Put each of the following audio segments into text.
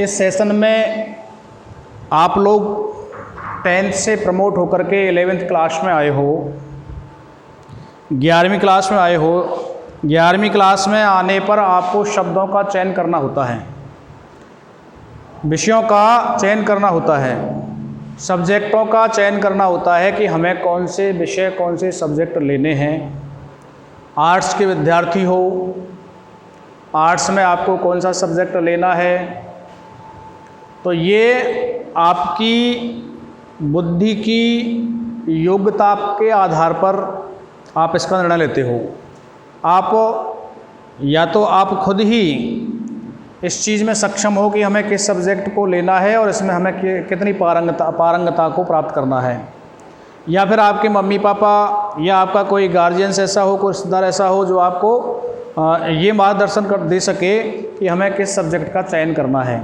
इस सेशन में आप लोग 10th से प्रमोट होकर के 11th क्लास में आए हो, 11वीं क्लास में आए हो। 11वीं क्लास में आने पर आपको शब्दों का चयन करना होता है, विषयों का चयन करना होता है, सब्जेक्टों का चयन करना होता है कि हमें कौन से विषय कौन से सब्जेक्ट लेने हैं। आर्ट्स के विद्यार्थी हो, आर्ट्स में आपको कौन सा सब्जेक्ट लेना है, तो ये आपकी बुद्धि की योग्यता के आधार पर आप इसका निर्णय लेते हो। आप या तो आप खुद ही इस चीज़ में सक्षम हो कि हमें किस सब्जेक्ट को लेना है और इसमें हमें कितनी पारंगता को प्राप्त करना है, या फिर आपके मम्मी पापा या आपका कोई गार्जियंस ऐसा हो, कोई रिश्तेदार ऐसा हो जो आपको ये मार्गदर्शन कर दे सके कि हमें किस सब्जेक्ट का चयन करना है।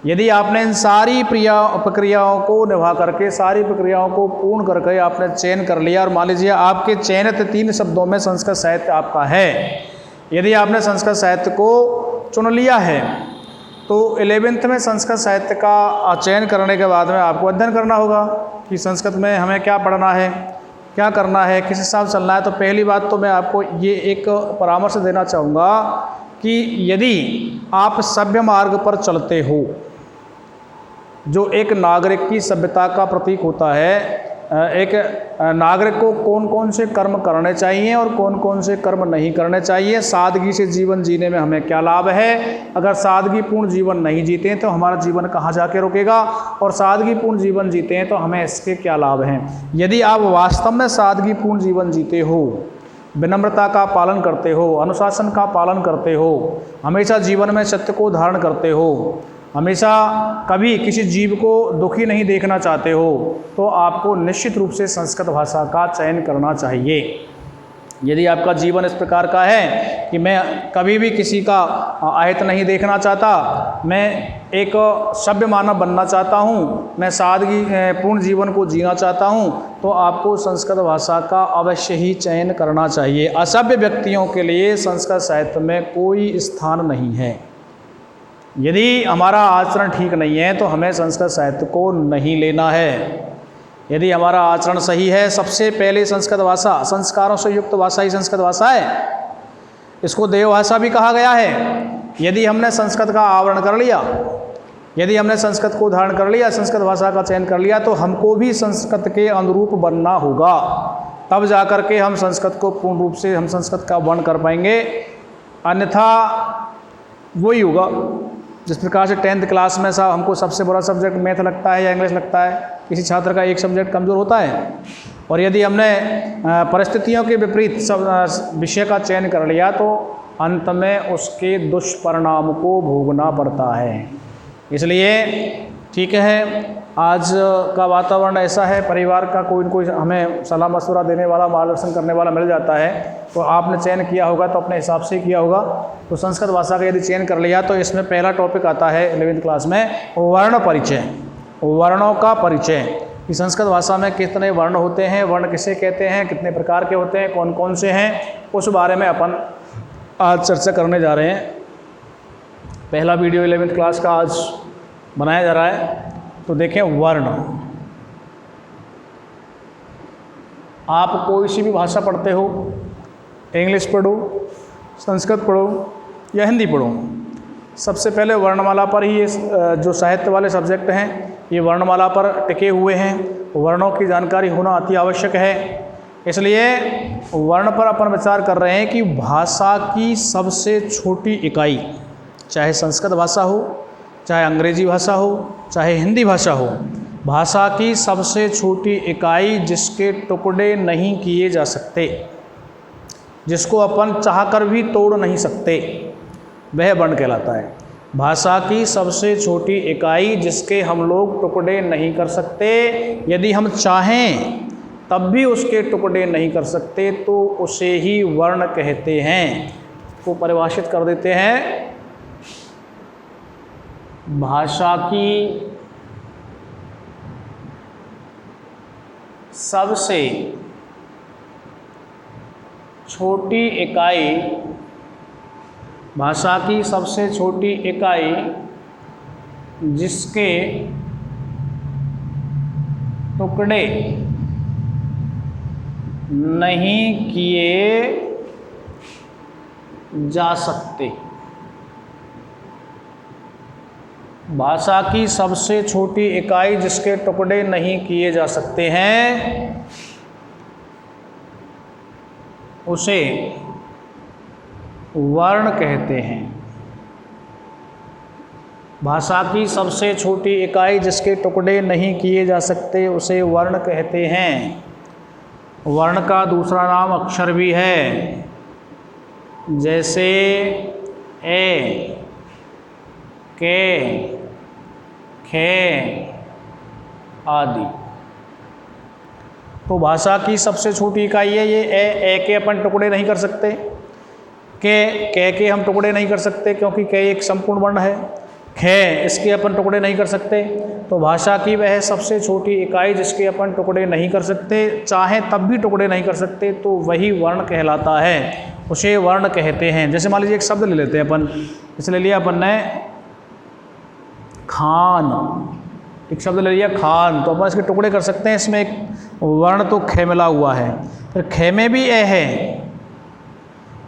यदि आपने इन सारी प्रक्रियाओं को निभा करके, सारी प्रक्रियाओं को पूर्ण करके आपने चयन कर लिया, और मान लीजिए आपके चयनित 3 शब्दों में संस्कृत साहित्य आपका है, यदि आपने संस्कृत साहित्य को चुन लिया है तो 11th में संस्कृत साहित्य का चयन करने के बाद में आपको अध्ययन करना होगा कि संस्कृत में हमें क्या पढ़ना है, क्या करना है, किस हिसाब से चलना है। तो पहली बात तो मैं आपको ये एक परामर्श देना चाहूँगा कि यदि आप सभ्य मार्ग पर चलते हो, जो एक नागरिक की सभ्यता का प्रतीक होता है, एक नागरिक को कौन कौन से कर्म करने चाहिए और कौन कौन से कर्म नहीं करने चाहिए, सादगी से जीवन जीने में हमें क्या लाभ है, अगर सादगीपूर्ण जीवन नहीं जीते हैं तो हमारा जीवन कहाँ जाके रुकेगा, और सादगीपूर्ण जीवन जीते हैं तो हमें इसके क्या लाभ हैं। यदि आप वास्तव में सादगीपूर्ण जीवन जीते हो, विनम्रता का पालन करते हो, अनुशासन का पालन करते हो, हमेशा जीवन में सत्य को धारण करते हो, हमेशा कभी किसी जीव को दुखी नहीं देखना चाहते हो, तो आपको निश्चित रूप से संस्कृत भाषा का चयन करना चाहिए। यदि आपका जीवन इस प्रकार का है कि मैं कभी भी किसी का अहित नहीं देखना चाहता, मैं एक सभ्य मानव बनना चाहता हूँ, मैं सादगी पूर्ण जीवन को जीना चाहता हूँ, तो आपको संस्कृत भाषा का अवश्य ही चयन करना चाहिए। असभ्य व्यक्तियों के लिए संस्कृत साहित्य में कोई स्थान नहीं है। यदि हमारा आचरण ठीक नहीं है तो हमें संस्कृत साहित्य को नहीं लेना है। यदि हमारा आचरण सही है, सबसे पहले संस्कृत भाषा संस्कारों से युक्त भाषा ही संस्कृत भाषा है, इसको देव भाषा भी कहा गया है। यदि हमने संस्कृत का आवरण कर लिया, यदि हमने संस्कृत को धारण कर लिया, संस्कृत भाषा का चयन कर लिया, तो हमको भी संस्कृत के अनुरूप बनना होगा, तब जाकर के हम संस्कृत को पूर्ण रूप से हम संस्कृत का वर्ण कर पाएंगे। अन्यथा वही होगा जिस प्रकार से 10th क्लास में हमको सबसे बड़ा सब्जेक्ट मैथ लगता है या इंग्लिश लगता है, किसी छात्र का एक सब्जेक्ट कमज़ोर होता है, और यदि हमने परिस्थितियों के विपरीत विषय का चयन कर लिया तो अंत में उसके दुष्परिणाम को भोगना पड़ता है। इसलिए ठीक है, आज का वातावरण ऐसा है, परिवार का कोई न कोई हमें सलाह मशवरा देने वाला, मार्गदर्शन करने वाला मिल जाता है, तो आपने चयन किया होगा तो अपने हिसाब से किया होगा। तो संस्कृत भाषा का यदि चयन कर लिया तो इसमें पहला टॉपिक आता है 11th क्लास में, वर्ण परिचय, वर्णों का परिचय, कि संस्कृत भाषा में कितने वर्ण होते हैं, वर्ण किसे कहते हैं, कितने प्रकार के होते हैं, कौन कौन से हैं, उस बारे में अपन आज चर्चा करने जा रहे हैं। पहला वीडियो 11th क्लास का आज बनाया जा रहा है। तो देखें, वर्ण, आप कोई सी भी भाषा पढ़ते हो, इंग्लिश पढ़ो, संस्कृत पढ़ो या हिंदी पढ़ो, सबसे पहले वर्णमाला पर ही ये जो साहित्य वाले सब्जेक्ट हैं ये वर्णमाला पर टिके हुए हैं। वर्णों की जानकारी होना अति आवश्यक है। इसलिए वर्ण पर अपन विचार कर रहे हैं कि भाषा की सबसे छोटी इकाई, चाहे संस्कृत भाषा हो, चाहे अंग्रेजी भाषा हो, चाहे हिंदी भाषा हो, भाषा की सबसे छोटी इकाई जिसके टुकड़े नहीं किए जा सकते, जिसको अपन चाहकर भी तोड़ नहीं सकते, वह वर्ण कहलाता है। भाषा की सबसे छोटी इकाई जिसके हम लोग टुकड़े नहीं कर सकते, यदि हम चाहें तब भी उसके टुकड़े नहीं कर सकते, तो उसे ही वर्ण कहते हैं। को परिभाषित कर देते हैं, भाषा की सबसे छोटी इकाई भाषा की सबसे छोटी इकाई जिसके टुकड़े नहीं किए जा सकते। भाषा की सबसे छोटी इकाई जिसके टुकड़े नहीं किए जा सकते हैं उसे वर्ण कहते हैं। भाषा की सबसे छोटी इकाई जिसके टुकड़े नहीं किए जा सकते उसे वर्ण कहते हैं। वर्ण का दूसरा नाम अक्षर भी है, जैसे ए, के, खे आदि। तो भाषा की सबसे छोटी इकाई है ये ए के अपन टुकड़े नहीं कर सकते, के हम टुकड़े नहीं कर सकते क्योंकि के एक संपूर्ण वर्ण है, खे इसके अपन टुकड़े नहीं कर सकते। तो भाषा की वह सबसे छोटी इकाई जिसके अपन टुकड़े नहीं कर सकते, चाहे तब भी टुकड़े नहीं कर सकते, तो वही वर्ण कहलाता है, उसे वर्ण कहते हैं। जैसे मान लीजिए एक शब्द ले लेते हैं अपन, जैसे ले लिया अपन ने खान, एक शब्द ले लिया खान, तो अपन इसके टुकड़े कर सकते हैं, इसमें एक वर्ण तो खे मिला हुआ है। फिर खे में भी ए है,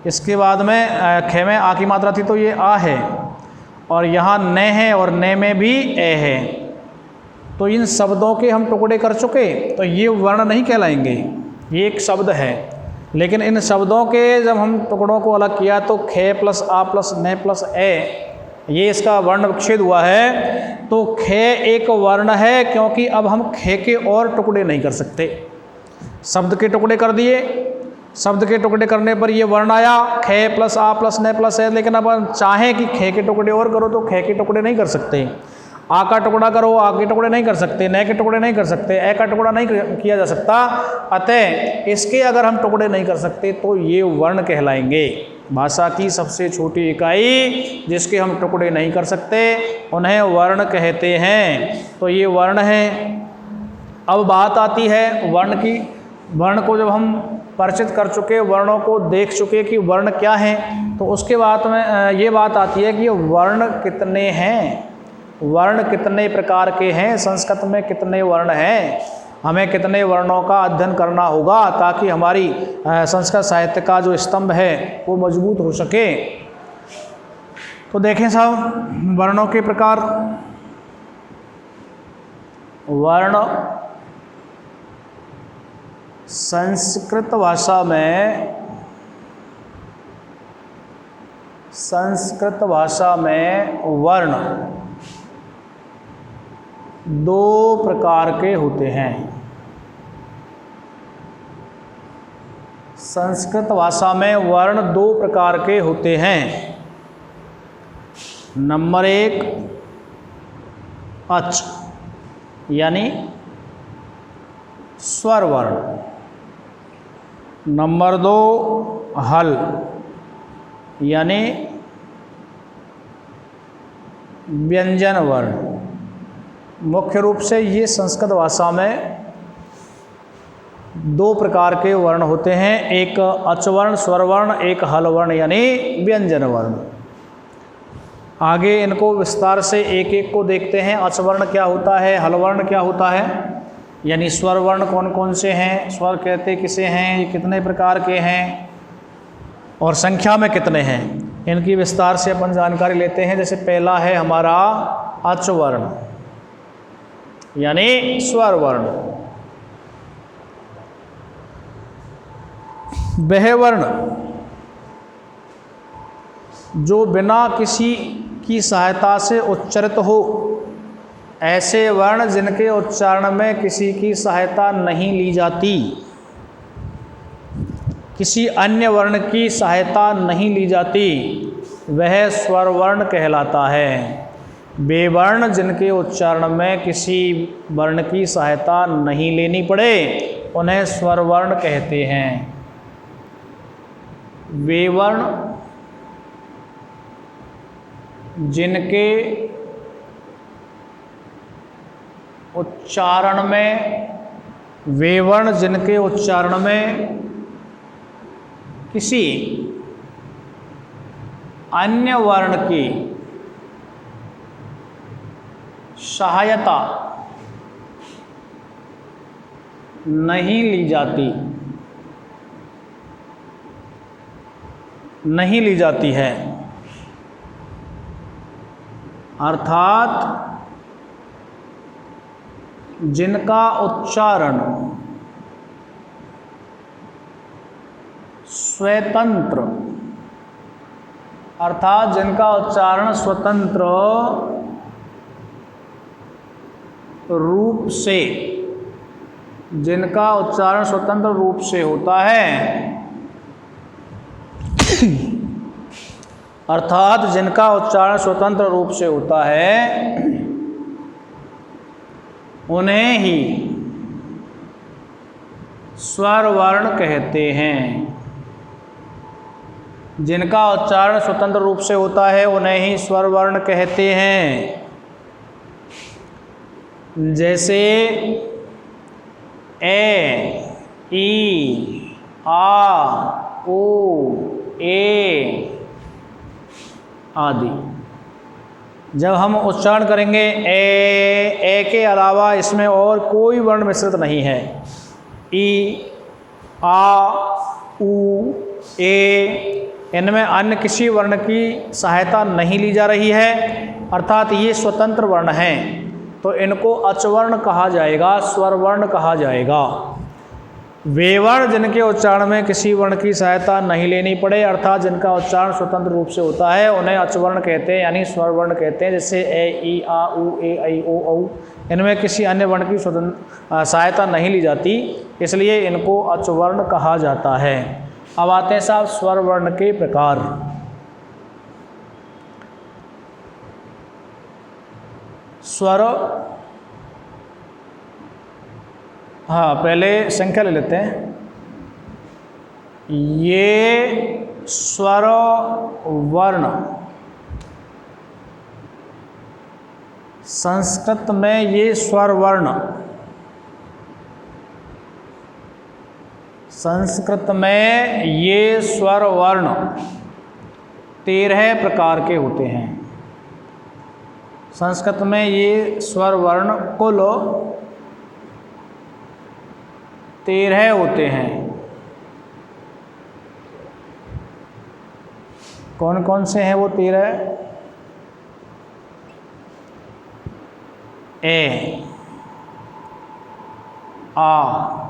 इसके बाद में खे में आ की मात्रा थी तो ये आ है, और यहाँ न है और न में भी ए है। तो इन शब्दों के हम टुकड़े कर चुके, तो ये वर्ण नहीं कहलाएंगे, ये एक शब्द है। लेकिन इन शब्दों के जब हम टुकड़ों को अलग किया तो खे प्लस आ प्लस न प्लस ए, ये इसका वर्ण विच्छेद हुआ है। तो खे एक वर्ण है क्योंकि अब हम खे के और टुकड़े नहीं कर सकते। शब्द के टुकड़े कर दिए, शब्द के टुकड़े करने पर ये वर्ण आया खे प्लस आ प्लस न प्लस है। लेकिन अब हम चाहें कि खे के टुकड़े और करो तो खे के टुकड़े नहीं कर सकते, आ का टुकड़ा करो आ के टुकड़े नहीं कर सकते, न के टुकड़े नहीं कर सकते, ए का टुकड़ा नहीं किया जा सकता। अतः इसके अगर हम टुकड़े नहीं कर सकते तो ये वर्ण कहलाएंगे। भाषा की सबसे छोटी इकाई जिसके हम टुकड़े नहीं कर सकते उन्हें वर्ण कहते हैं। तो ये वर्ण है। अब बात आती है वर्ण की। वर्ण को जब हम परिचित कर चुके, वर्णों को देख चुके कि वर्ण क्या है, तो उसके बाद में ये बात आती है कि वर्ण कितने हैं, वर्ण कितने प्रकार के हैं, संस्कृत में कितने वर्ण हैं, हमें कितने वर्णों का अध्ययन करना होगा ताकि हमारी संस्कृत साहित्य का जो स्तंभ है वो मजबूत हो सके। तो देखें साहब वर्णों के प्रकार। वर्ण संस्कृत भाषा में वर्ण दो प्रकार के होते हैं। संस्कृत भाषा में वर्ण दो प्रकार के होते हैं। नंबर एक अच यानी स्वर वर्ण, नंबर दो हल यानी व्यंजन वर्ण। मुख्य रूप से ये संस्कृत भाषा में दो प्रकार के वर्ण होते हैं, एक अचवर्ण स्वर वर्ण, एक हल वर्ण यानी व्यंजन वर्ण। आगे इनको विस्तार से एक एक को देखते हैं। अचवर्ण क्या होता है, हल वर्ण क्या होता है, यानी स्वर वर्ण कौन कौन से हैं, स्वर कहते किसे हैं, ये कितने प्रकार के हैं और संख्या में कितने हैं, इनकी विस्तार से अपन जानकारी लेते हैं। जैसे पहला है हमारा अचवर्ण यानी स्वर वर्ण। वह वर्ण जो बिना किसी की सहायता से उच्चारित हो, ऐसे वर्ण जिनके उच्चारण में किसी की सहायता नहीं ली जाती, किसी अन्य वर्ण की सहायता नहीं ली जाती, वह स्वर वर्ण कहलाता है। वे वर्ण जिनके उच्चारण में किसी वर्ण की सहायता नहीं लेनी पड़े उन्हें स्वर वर्ण कहते हैं। वे वर्ण जिनके उच्चारण में किसी अन्य वर्ण की सहायता नहीं ली जाती है, अर्थात जिनका उच्चारण स्वतंत्र रूप से होता है, उन्हें ही स्वर वर्ण कहते हैं। जिनका उच्चारण स्वतंत्र रूप से होता है उन्हें ही स्वर वर्ण कहते हैं। जैसे ए, ई, आ, ओ, ए आदि। जब हम उच्चारण करेंगे ए के अलावा इसमें और कोई वर्ण मिश्रित नहीं है। ई, आ, उ, ए इनमें अन्य किसी वर्ण की सहायता नहीं ली जा रही है, अर्थात ये स्वतंत्र वर्ण हैं, तो इनको अचवर्ण कहा जाएगा, स्वर वर्ण कहा जाएगा। वे वर्ण जिनके उच्चारण में किसी वर्ण की सहायता नहीं लेनी पड़े, अर्थात जिनका उच्चारण स्वतंत्र रूप से होता है, उन्हें अचवर्ण कहते हैं, यानी स्वर वर्ण कहते हैं। जैसे ए, ई, आ, उ, ए, ऐ, ओ, औ इनमें किसी अन्य वर्ण की सहायता नहीं ली जाती, इसलिए इनको अचवर्ण कहा जाता है। अब आते हैं साहब स्वर वर्ण के प्रकार। स्वर, हाँ पहले संख्या ले लेते हैं। ये स्वर वर्ण संस्कृत में ये स्वर वर्ण 13 प्रकार के होते हैं। संस्कृत में ये स्वर वर्ण कुल 13 होते हैं। कौन कौन से हैं वो 13? ए, आ,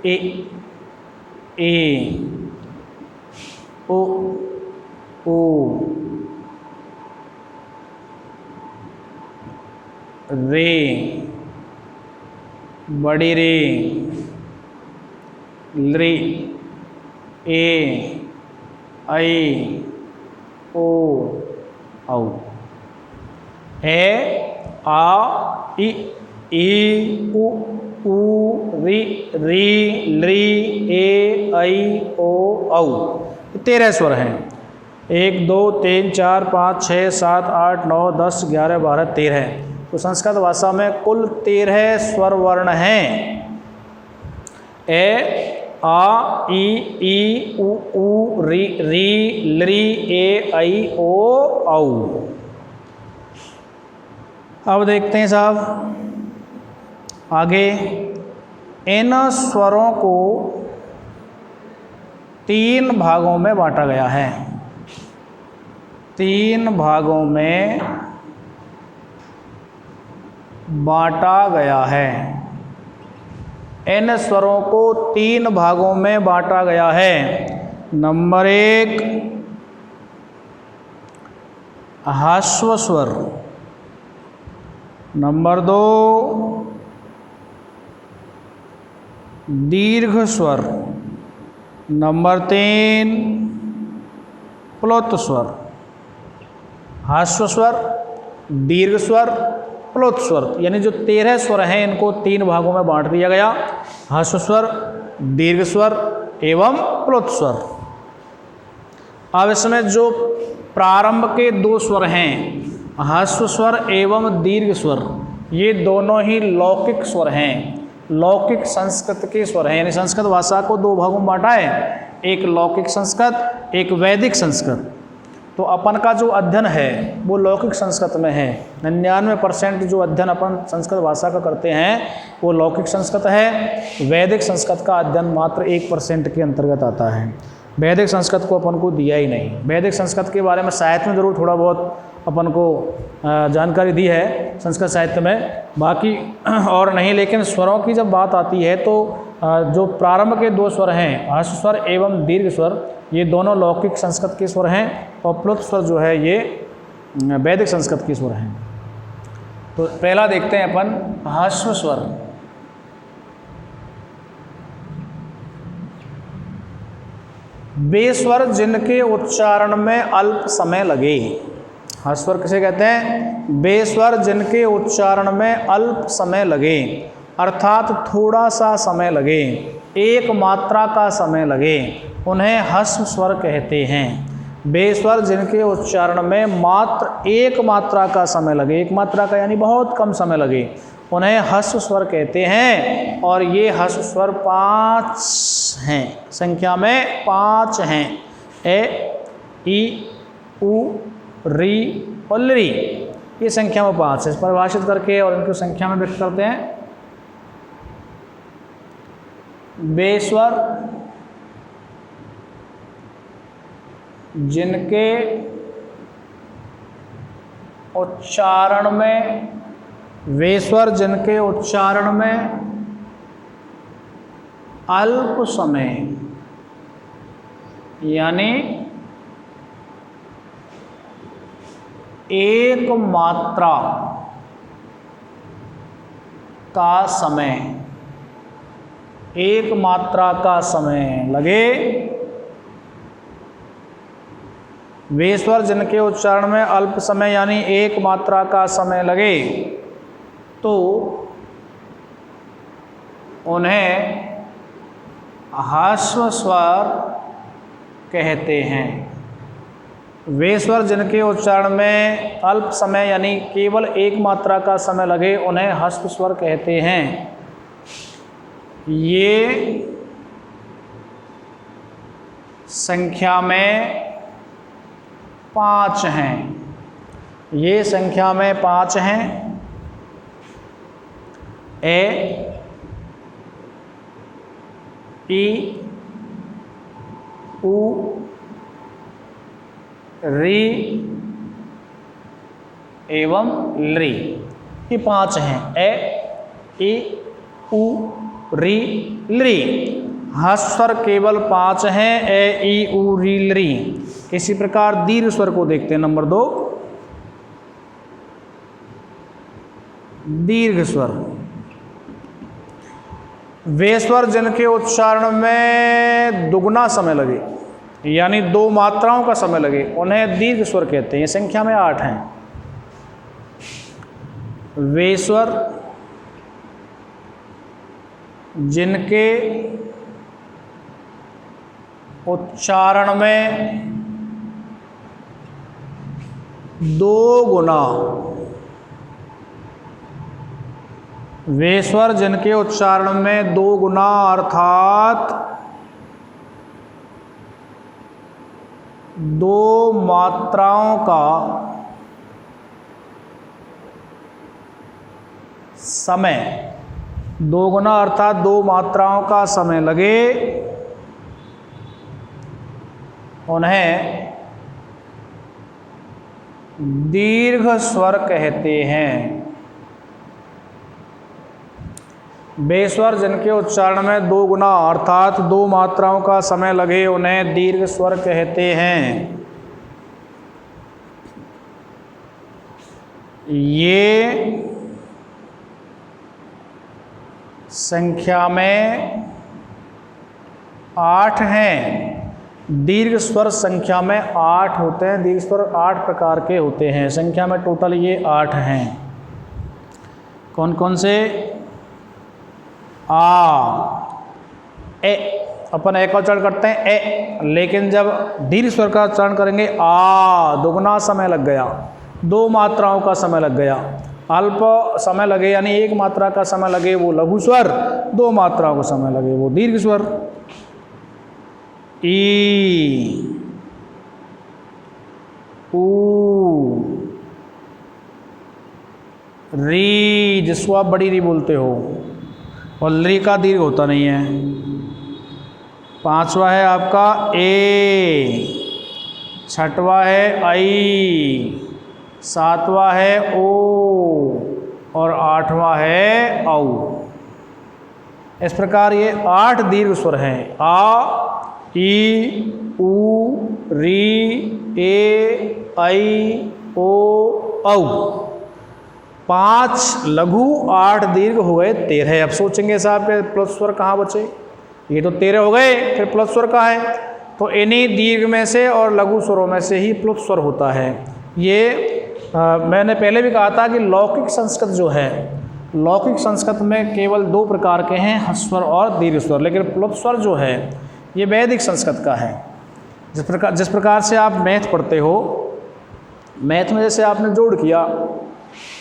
ए, ओ, रे, बड़ी रे, रे, ए, ऐ, ओ, औ। ए, आ, ई, उ, री, ली, ए, ऐ, ओ, औ। 13 स्वर हैं। 1, 2, 3, 4, 5, 6, 7, 8, 9, 10, 11, 12, 13। तो संस्कृत भाषा में कुल 13 स्वर वर्ण हैं। ए, आ, ई, उ, री, ली, ए, ऐ, ओ, औ। अब देखते हैं साहब आगे। इन स्वरों को 3 भागों में बांटा गया है। 3 भागों में बांटा गया है। इन स्वरों को 3 भागों में बांटा गया है। नंबर 1 ह्रस्व स्वर, नंबर 2 दीर्घ स्वर, नंबर 3 प्लोत स्वर। ह्रस्व स्वर, दीर्घ स्वर, प्लोत स्वर, यानी जो 13 स्वर हैं इनको 3 भागों में बांट दिया गया। ह्रस्व स्वर, दीर्घ स्वर एवं प्लोत स्वर। अब इसमें जो प्रारंभ के 2 स्वर हैं, ह्रस्व स्वर एवं दीर्घ स्वर, ये दोनों ही लौकिक स्वर हैं। लौकिक संस्कृत के स्वर हैं, यानी संस्कृत भाषा को 2 भागों में बांटा है, एक लौकिक संस्कृत, एक वैदिक संस्कृत। तो अपन का जो अध्ययन है वो लौकिक संस्कृत में है। 99% जो अध्ययन अपन संस्कृत भाषा का करते हैं वो लौकिक संस्कृत है। वैदिक संस्कृत का अध्ययन मात्र 1% के अंतर्गत आता है। वैदिक संस्कृत को अपन को दिया ही नहीं। वैदिक संस्कृत के बारे में साहित्य में ज़रूर थोड़ा बहुत अपन को जानकारी दी है संस्कृत साहित्य में, बाकी और नहीं। लेकिन स्वरों की जब बात आती है तो जो प्रारंभ के 2 स्वर हैं, ह्रस्व स्वर एवं दीर्घ स्वर, ये दोनों लौकिक संस्कृत के स्वर हैं और प्लुत स्वर जो है ये वैदिक संस्कृत के स्वर हैं। तो पहला देखते हैं अपन ह्रस्व स्वर। वे स्वर जिनके उच्चारण में अल्प समय लगे। ह्रस्व स्वर किसे कहते हैं? वे स्वर जिनके उच्चारण में अल्प समय लगे, अर्थात थोड़ा सा समय लगे, एक मात्रा का समय लगे, उन्हें ह्रस्व स्वर कहते हैं। वे स्वर जिनके उच्चारण में मात्र एक मात्रा का समय लगे, एक मात्रा का यानी बहुत कम समय लगे, उन्हें ह्रस्व स्वर कहते हैं। और ये ह्रस्व स्वर 5 हैं, संख्या में 5 हैं। ए, ई, उ, री और ली, ये संख्या में 5 है। परिभाषित करके और इनको संख्या में व्यक्त करते हैं। वे स्वर जिनके उच्चारण में, वे स्वर जिनके उच्चारण में अल्प समय यानी एक मात्रा का समय, एक मात्रा का समय लगे। वे स्वर जिनके उच्चारण में अल्प समय यानी एक मात्रा का समय लगे तो उन्हें ह्रस्व स्वर कहते हैं। वे स्वर जिनके उच्चारण में अल्प समय यानी केवल एक मात्रा का समय लगे उन्हें ह्रस्व स्वर कहते हैं। ये संख्या में 5 हैं। ये संख्या में 5 हैं। ए, ई, उ, री एवं ली, ये 5 हैं। ए, ई, उ, री, ली। ह्रस्व स्वर केवल 5 हैं। ए, ई, उ, री, ली। इसी प्रकार दीर्घ स्वर को देखते हैं। नंबर 2 दीर्घ स्वर। वे स्वर जिनके उच्चारण में दुगना समय लगे यानी 2 मात्राओं का समय लगे उन्हें दीर्घ स्वर कहते हैं। ये संख्या में 8 हैं। वे स्वर जिनके उच्चारण में 2 गुना, वे स्वर जिनके उच्चारण में 2 गुना अर्थात 2 मात्राओं का समय, 2 गुना अर्थात 2 मात्राओं का समय लगे उन्हें दीर्घ स्वर कहते हैं। वे स्वर जिनके उच्चारण में 2 गुना अर्थात 2 मात्राओं का समय लगे उन्हें दीर्घ स्वर कहते हैं। ये संख्या में 8 हैं। दीर्घ स्वर संख्या में 8 होते हैं। दीर्घ स्वर 8 प्रकार के होते हैं। संख्या में टोटल ये 8 हैं। कौन कौन से? आ, ए, अपन ए का उच्चारण करते हैं ए, लेकिन जब दीर्घ स्वर का उच्चारण करेंगे आ, दुगना समय लग गया, 2 मात्राओं का समय लग गया। अल्प समय लगे यानी एक मात्रा का समय लगे वो लघु स्वर, 2 मात्राओं का समय लगे वो दीर्घ स्वर। ई, ऊ, री जिसको आप बड़ी री बोलते हो, और री का दीर्घ होता नहीं है। पांचवा है आपका ए, छठवा है आई, सातवां है ओ, और आठवां है औ। इस प्रकार ये 8 दीर्घ स्वर हैं। आ, ई, ऊ, री, ए, आई, ओ, औ। 5 लघु, 8 दीर्घ हो गए 13। अब सोचेंगे साहब के प्लस स्वर कहाँ बचे, ये तो 13 हो गए, फिर प्लस स्वर कहाँ है? तो इन्हीं दीर्घ में से और लघु स्वरों में से ही प्लस स्वर होता है। ये मैंने पहले भी कहा था कि लौकिक संस्कृत जो है, लौकिक संस्कृत में केवल 2 प्रकार के हैं, ह्रस्व स्वर और दीर्घ स्वर। लेकिन प्लुत स्वर जो है ये वैदिक संस्कृत का है। जिस प्रकार से आप मैथ पढ़ते हो, मैथ में जैसे आपने जोड़ किया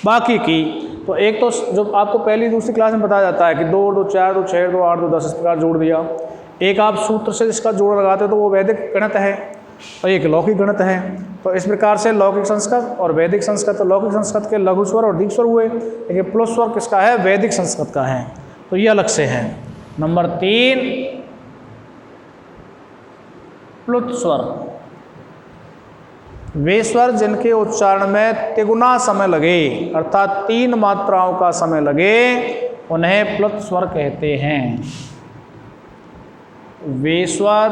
बाकी की, तो एक तो जो आपको पहली दूसरी क्लास में बताया जाता है कि 2 2 4 2 6 2 8 2 10 इस प्रकार जोड़ दिया। एक आप सूत्र से जिसका जोड़ लगाते हो तो वो वैदिक गणित है, और एक लौकिक गणित है। तो इस प्रकार से लौकिक संस्कृत और वैदिक संस्कृत, तो लौकिक संस्कृत के लघु स्वर और दीर्घ स्वर हुए, लेकिन प्लुत स्वर किसका है? वैदिक संस्कृत का है। तो ये अलग से है। नंबर 3 प्लुत स्वर, वे स्वर जिनके उच्चारण में तिगुना समय लगे, अर्थात 3 मात्राओं का समय लगे, उन्हें प्लुत स्वर कहते हैं। वे स्वर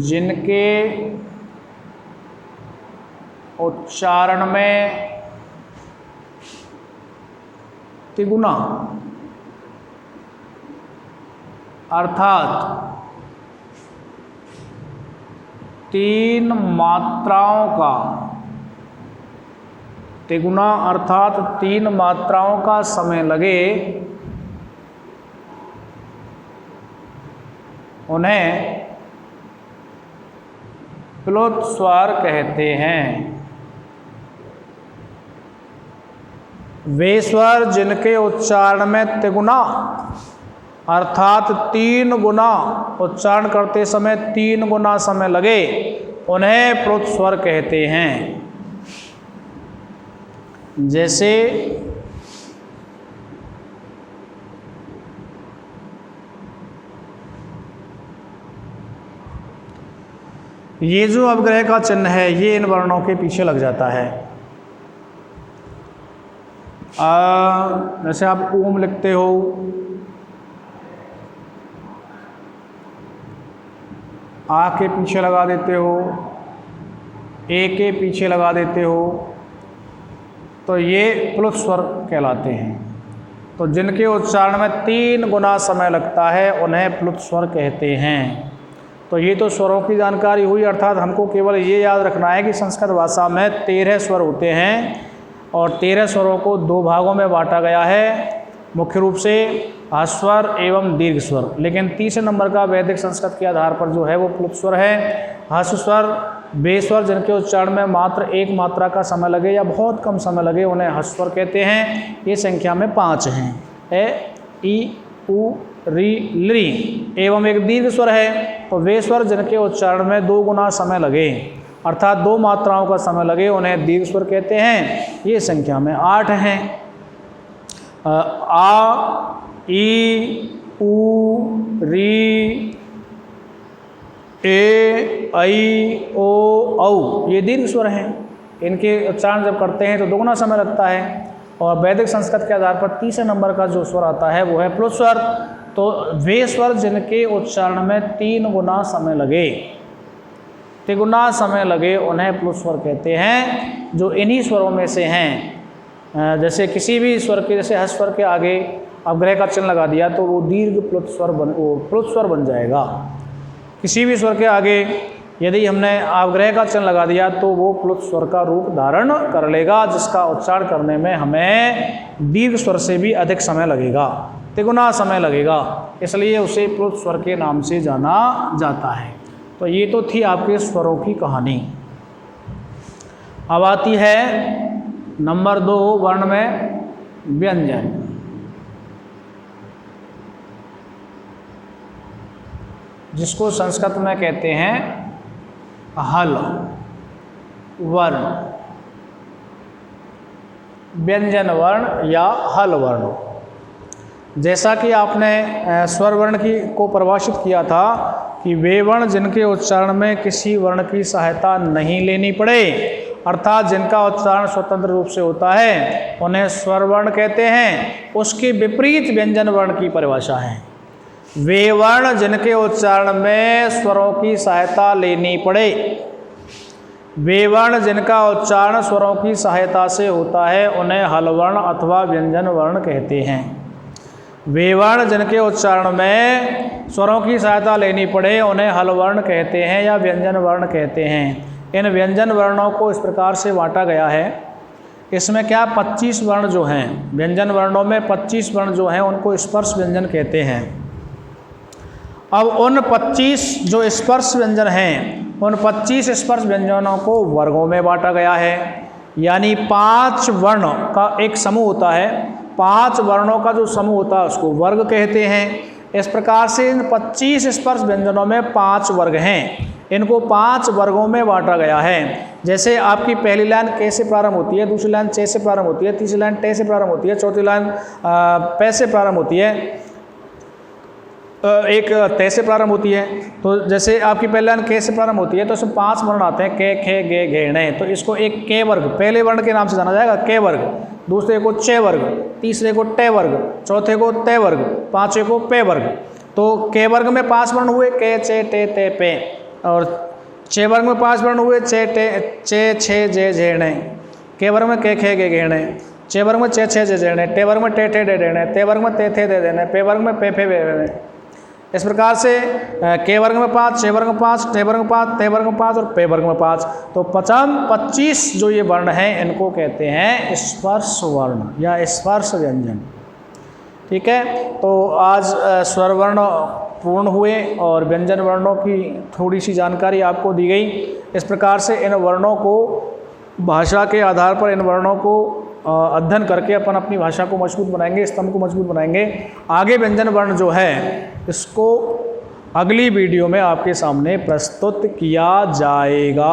जिनके उच्चारण में तिगुना अर्थात 3 मात्राओं का, तिगुना अर्थात 3 मात्राओं का समय लगे, उन्हें प्लुत स्वर कहते हैं। वे स्वर जिनके उच्चारण में तिगुना अर्थात 3 गुना उच्चारण करते समय 3 गुना समय लगे, उन्हें प्लुत स्वर कहते हैं। जैसे ये जो अवग्रह का चिन्ह है, ये इन वर्णों के पीछे लग जाता है। जैसे आप ओम लिखते हो, आ के पीछे लगा देते हो, ए के पीछे लगा देते हो, तो ये प्लुत स्वर कहलाते हैं। तो जिनके उच्चारण में 3 गुना समय लगता है, उन्हें प्लुत स्वर कहते हैं। तो ये तो स्वरों की जानकारी हुई, अर्थात हमको केवल ये याद रखना है कि संस्कृत भाषा में 13 स्वर होते हैं, और 13 स्वरों को 2 भागों में बांटा गया है, मुख्य रूप से ह्रस्व स्वर एवं दीर्घ स्वर। लेकिन तीसरे नंबर का वैदिक संस्कृत के आधार पर जो है वो प्लुत स्वर है। ह्रस्व स्वर वे स्वर जिनके उच्चारण में मात्र 1 मात्रा का समय लगे या बहुत कम समय लगे, उन्हें ह्रस्व स्वर कहते हैं। ये संख्या में 5 हैं, ए, ई, उ, री, लृ एवं एक दीर्घ स्वर है। तो वे स्वर जिनके उच्चारण में 2 गुना समय लगे, अर्थात 2 मात्राओं का समय लगे, उन्हें दीर्घ स्वर कहते हैं। ये संख्या में 8 हैं। आ, ई, उ, री, ए, आई, ओ, औ ये दीर्घ स्वर हैं। इनके उच्चारण जब करते हैं तो 2 गुना समय लगता है। और वैदिक संस्कृत के आधार पर तीसरे नंबर का जो स्वर आता है वो है प्लुत स्वर। तो वे स्वर जिनके उच्चारण में 3 गुना समय लगे, तिगुना समय लगे, उन्हें प्लुत स्वर कहते हैं, जो इन्हीं स्वरों में से हैं। जैसे किसी भी स्वर के, जैसे ह्रस्व स्वर के आगे अवग्रह का चिन्ह लगा दिया तो वो दीर्घ प्लुत स्वर बन जाएगा। किसी भी स्वर के आगे यदि हमने अवग्रह का चिन्ह लगा दिया तो वो प्लुत स्वर का रूप धारण कर लेगा, जिसका उच्चारण करने में हमें दीर्घ स्वर से भी अधिक समय लगेगा, तिगुना समय लगेगा, इसलिए उसे प्लुत स्वर के नाम से जाना जाता है। तो ये तो थी आपके स्वरों की कहानी। अब आती है नंबर 2 वर्ण में व्यंजन। जिसको संस्कृत में कहते हैं हल वर्ण, व्यंजन वर्ण या हल वर्ण। जैसा कि आपने स्वर वर्ण को परिभाषित किया था कि वे वर्ण जिनके उच्चारण में किसी वर्ण की सहायता नहीं लेनी पड़े, अर्थात जिनका उच्चारण स्वतंत्र रूप से होता है, उन्हें स्वर वर्ण कहते हैं। उसके विपरीत व्यंजन वर्ण की परिभाषा है वे वर्ण जिनके उच्चारण में स्वरों की सहायता लेनी पड़े। वे वर्ण जिनका उच्चारण स्वरों की सहायता से होता है उन्हें हल वर्ण अथवा व्यंजन वर्ण कहते हैं। वे वर्ण जिनके उच्चारण में स्वरों की सहायता लेनी पड़े उन्हें हल वर्ण कहते हैं या व्यंजन वर्ण कहते हैं। इन व्यंजन वर्णों को इस प्रकार से बांटा गया है। इसमें क्या 25 वर्ण जो हैं, व्यंजन वर्णों में 25 वर्ण जो हैं उनको स्पर्श व्यंजन कहते हैं। अब उन 25 जो स्पर्श व्यंजन हैं, उन 25 स्पर्श व्यंजनों को वर्गों में बांटा गया है। यानी 5 वर्ण का एक समूह होता है, 5 वर्णों का जो समूह होता है उसको वर्ग कहते हैं। इस प्रकार से इन 25 स्पर्श व्यंजनों में 5 वर्ग हैं। इनको 5 वर्गों में बांटा गया है। जैसे आपकी पहली लाइन के से प्रारंभ होती है, दूसरी लाइन चे से प्रारंभ होती है, तीसरी लाइन टे से प्रारंभ होती है, चौथी लाइन पे से प्रारंभ होती है, एक ते से प्रारंभ होती है। तो जैसे आपकी पहली लाइन के से प्रारंभ होती है तो इसमें 5 वर्ण आते हैं, के, खे, गे, घे, णे। तो इसको एक के वर्ग पहले वर्ण के नाम से जाना जाएगा, के वर्ग। दूसरे को चे वर्ग, तीसरे को टे वर्ग, चौथे को ते वर्ग, पांचवे को पे वर्ग। तो के वर्ग में 5 वर्ण हुए, के, चे, टे, ते, पे। और चे वर्ग में 5 वर्ण हुए, चे, टे, चे, छे, जे, झे, णे। के वर्ग में के, खे, गे, घे, णे। चे वर्ग में चे, छे, जे, झे, णे। टे वर्ग में टे, ठे, डे, डे, णे। ते वर्ग में ते, थे, दे, दे, णे। पे वर्ग में पे, फे, वे, वे। इस प्रकार से के वर्ग में 5, चे वर्ग में 5, टे वर्ग में 5, ते वर्ग में 5 और पे वर्ग में 5। तो 25 जो ये वर्ण हैं इनको कहते हैं स्पर्श वर्ण या स्पर्श व्यंजन। ठीक है, तो आज स्वर वर्ण पूर्ण हुए और व्यंजन वर्णों की थोड़ी सी जानकारी आपको दी गई। इस प्रकार से इन वर्णों को भाषा के आधार पर इन वर्णों को अध्ययन करके अपन अपनी भाषा को मजबूत बनाएंगे, स्तंभ को मजबूत बनाएंगे। आगे व्यंजन वर्ण जो है इसको अगली वीडियो में आपके सामने प्रस्तुत किया जाएगा।